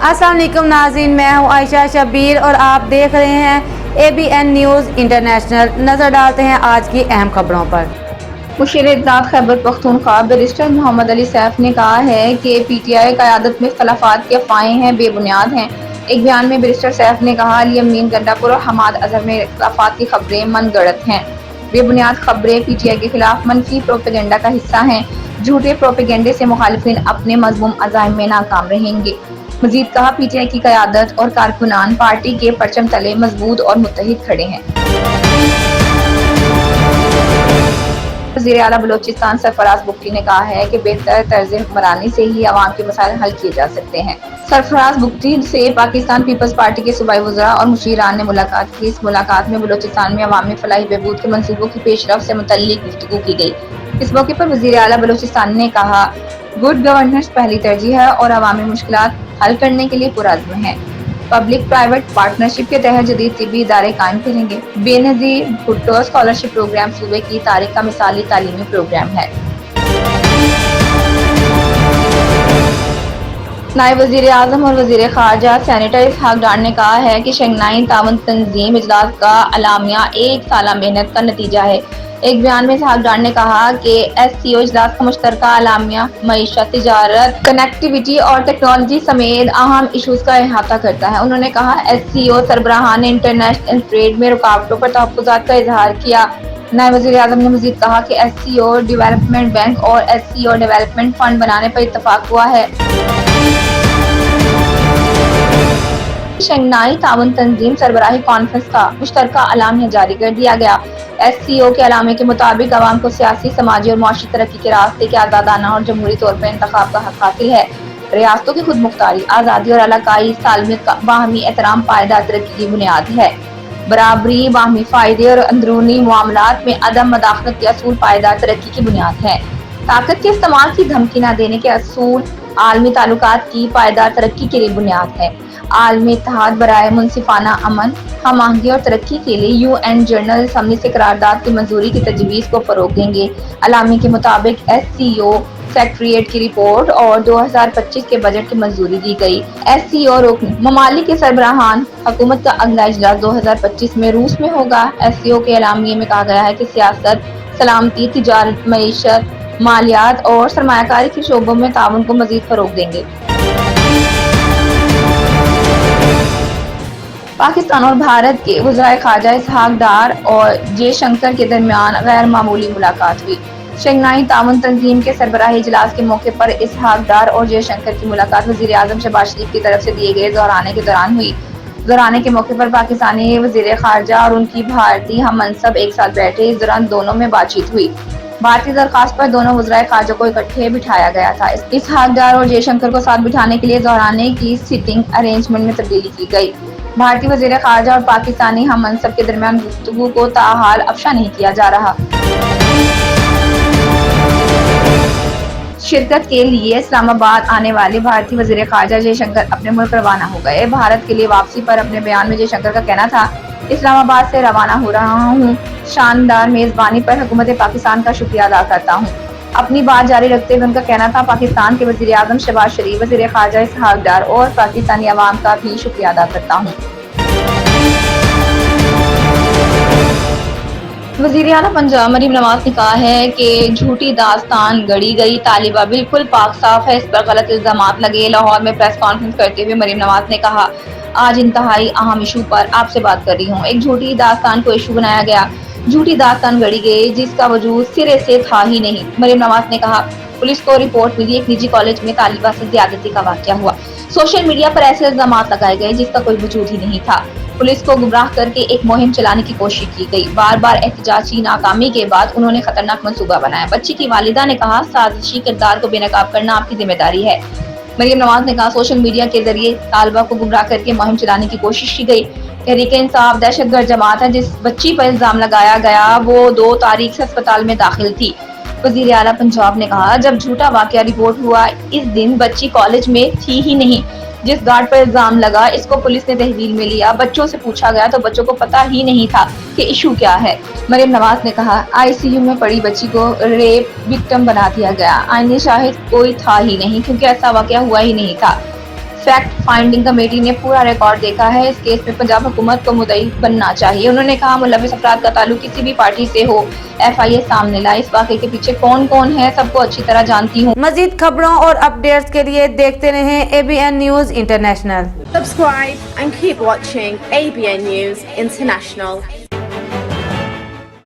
अस्सलाम वालेकुम नाज़रीन, मैं हूँ आयशा शबीर और आप देख रहे हैं ABN न्यूज़ इंटरनेशनल। नज़र डालते हैं आज की अहम खबरों पर। मुशीर इत्तेहाद खैबर पख्तूनख्वा बैरिस्टर मोहम्मद अली सैफ ने कहा है कि PTI क़यादत में इख्तलाफात की अफवाहें हैं, बेबुनियाद हैं। एक बयान में बैरिस्टर सैफ ने कहा, अली अमीन गंडापुर और हमाद अजहर में इख्तलाफात की खबरें मनगढ़ंत हैं। बेबुनियाद खबरें PTI के खिलाफ मनफी प्रोपेगेंडा का हिस्सा हैं। झूठे प्रोपेगेंडे से मुखालिफिन अपने मज़मूम अज़ाइम में नाकाम रहेंगे। मज़ीद कहा, PTI की क़यादत और कारकुनान पार्टी के परचम तले मजबूत और मुत्तहिद खड़े हैं। वज़ीर आला बलोचिस्तान सरफराज बुगटी ने कहा है कि बेहतर तर्ज हुक्मरानी से ही अवाम के मसाइल हल किए जा सकते हैं। सरफराज बुगटी से पाकिस्तान पीपल्स पार्टी के सूबाई वज़रा और मुशीरान ने मुलाकात की। इस मुलाकात में बलोचिस्तान में अवामी फलाही बहबूद के मंसूबों की पेशरफ से मुतल्लिक गुफ्तगू की गई। इस मौके पर वज़ीर आला बलोचिस्तान ने कहा, गुड गवर्नेंस पहली तरजीह है और अवामी मुश्किलात हल करने के लिए पुरअज़्म है। पब्लिक प्राइवेट पार्टनरशिप के तहत जदीद तिब्बी इदारे कायम करेंगे। बेनज़ीर भुट्टो स्कॉलरशिप प्रोग्राम सूबे की तारीख का मिसाली तालीमी प्रोग्राम है। नायब वज़ीर आज़म और वज़ीर ख़ारजा सेनेटर इसहाक डार ने कहा है कि शंघाई ताउन तंजीम इजलास का अलामिया एक साला मेहनत का नतीजा है। एक बयान में इसहाक डार ने कहा कि SCO इजलास का मुश्तरका अलामिया मईशत, तिजारत, कनेक्टिविटी और टेक्नोलॉजी समेत अहम इशूज़ का अहाता करता है। उन्होंने कहा, SCO सरबराहान ने इंटरनेशनल ट्रेड में रुकावटों पर तहफ़्फ़ुज़ात का इजहार किया। नायब वज़ीर आज़म ने मज़ीद कहा कि SCO डेवलपमेंट बैंक और SCO डेवलपमेंट फंड बनाने पर इत्तफ़ाक हुआ है। शंघाई ताउन तंजीम सरबराही कॉन्फ्रेंस का मुश्तरका अलामिया जारी कर दिया गया। SCO के अलामे के मुताबिक अवाम को सियासी, समाजी और माशी तरक्की के रास्ते के आज़ादाना और जमहूरी तौर पर इंतखाब का हक़ हासिल है। रियासतों की खुद मुख्तारी, आज़ादी और अलाकाई सालमियत का बाहमी एहतराम पायदार तरक्की की बुनियाद है। बराबरी, बाहमी फ़ायदे और अंदरूनी मामलात में अदम मदाखलत के असूल पायदार तरक्की की बुनियाद है। ताकत के इस्तेमाल की धमकी न देने के असूल आलमी ताल्लुकात की पायदार तरक्की के लिए बुनियाद है। आलमी इत्तेहाद बराए मुनसिफाना अमन, हम आहंगी और तरक्की के लिए UN जनरल असम्बली से करारदाद की मंजूरी की तजवीज़ को फ़रोग़ देंगे। अलामी के मुताबिक SCO सेक्रेटरीट की रिपोर्ट और 2025 के बजट की मंजूरी दी गई। SCO रुकन ममालिक के सरबराहान हुकूमत का अगला इजलास 2025 में रूस में होगा। SCO के अलामिये में कहा गया है कि सियासत, सलामती, तिजारत, मईशत, मालियात और सरमायाकारी के शोबों में ताउन को मज़ीद फ़रोग़ देंगे। पाकिस्तान और भारत के वज़ीर ख़ारजा इसहाक डार और जयशंकर के दरमियान गैर मामूली मुलाकात हुई। शंघाई ताउन तंजीम के सरबराही इजलास के मौके पर इसहाक डार और जयशंकर की मुलाकात वज़ीर आज़म शहबाज शरीफ की तरफ से दिए गए ज़ोराने के दौरान हुई। ज़ोराने के मौके पर पाकिस्तानी वज़ीर ख़ारजा और उनकी भारतीय हम मनसब एक साथ बैठे। इस दौरान दोनों में बातचीत हुई। भारतीय दरख्वास्त पर दोनों वज़ीर ख़ारजा को इकट्ठे बिठाया गया था। इसहाक डार और जयशंकर को साथ बिठाने के लिए ज़ोराने की सिटिंग अरेंजमेंट में तब्दीली की गई। भारतीय वज़ीर ख़ारजा और पाकिस्तानी हम मनसब के दरमियान गुफ्तगू को ताहाल अफशा नहीं किया जा रहा। शिरकत के लिए इस्लामाबाद आने वाले भारतीय वज़ीर ख़ारजा जयशंकर अपने मुल्क रवाना हो गए। भारत के लिए वापसी पर अपने बयान में जयशंकर का कहना था, इस्लामाबाद से रवाना हो रहा हूँ। शानदार मेज़बानी पर हुकूमत पाकिस्तान का शुक्रिया अदा करता हूँ। अपनी बात जारी रखते हुए उनका कहना था, पाकिस्तान के वज़ीर आज़म शहबाज शरीफ, वज़ीर ख़ारजा इसहाक डार और पाकिस्तानी अवाम का भी शुक्रिया अदा करता हूँ। वज़ीर आला पंजाब मरीम नवाज ने कहा है कि झूठी दास्तान गढ़ी गई, तालिबा बिल्कुल पाक साफ है, इस पर गलत इल्ज़ामात लगे। लाहौर में प्रेस कॉन्फ्रेंस करते हुए मरीम नवाज ने कहा, आज इंतहाई अहम इशू पर आपसे बात कर रही हूँ। एक झूठी दास्तान को इशू बनाया गया, झूठी दास्तान गढ़ी गई जिसका वजूद सिरे से था ही नहीं। मरीम नवाज ने कहा, पुलिस को रिपोर्ट मिली, एक निजी कॉलेज में तालिबा से ज़्यादती का वाक़या हुआ। सोशल मीडिया पर ऐसे इल्ज़ामात लगाए गए जिसका कोई वजूद ही नहीं था। पुलिस को गुमराह करके एक मुहिम चलाने की कोशिश की गई। बार बार एहतजाजी नाकामी के बाद उन्होंने खतरनाक मंसूबा बनाया। बच्ची की वालिदा ने कहा, साजिशी किरदार को बेनकाब करना आपकी जिम्मेदारी है। मरीम नवाज ने कहा, सोशल मीडिया के जरिए तालिबा को गुमराह करके मुहिम चलाने की कोशिश की गई। तहरीक इंसाफ दहशतगर्द जमात है। जिस बच्ची पर इल्जाम लगाया गया वो 2 तारीख से अस्पताल में दाखिल थी। वज़ीर आला पंजाब ने कहा, जब झूठा वाक़या रिपोर्ट हुआ इस दिन बच्ची कॉलेज में थी ही नहीं। जिस गार्ड पर इल्जाम लगा इसको पुलिस ने तहवील में लिया। बच्चों से पूछा गया तो बच्चों को पता ही नहीं था कि इशू क्या है। मरीम नवाज ने कहा, ICU में पड़ी बच्ची को रेप विक्टिम बना दिया गया। आईनी शाहिद कोई था ही नहीं क्योंकि ऐसा वाक़या हुआ ही नहीं था। फैक्ट फाइंडिंग कमेटी ने पूरा रिकॉर्ड देखा है। इस केस में पंजाब हुकूमत को मुद्दई बनना चाहिए। उन्होंने कहा मुलविस अफराद का ताल्लुक किसी भी पार्टी से हो, FIA सामने लाए। इस वाक़े के पीछे कौन कौन है सबको अच्छी तरह जानती हूँ। मजीद खबरों और अपडेट्स के लिए देखते रहें ABN news international. Subscribe and keep watching ABN News International.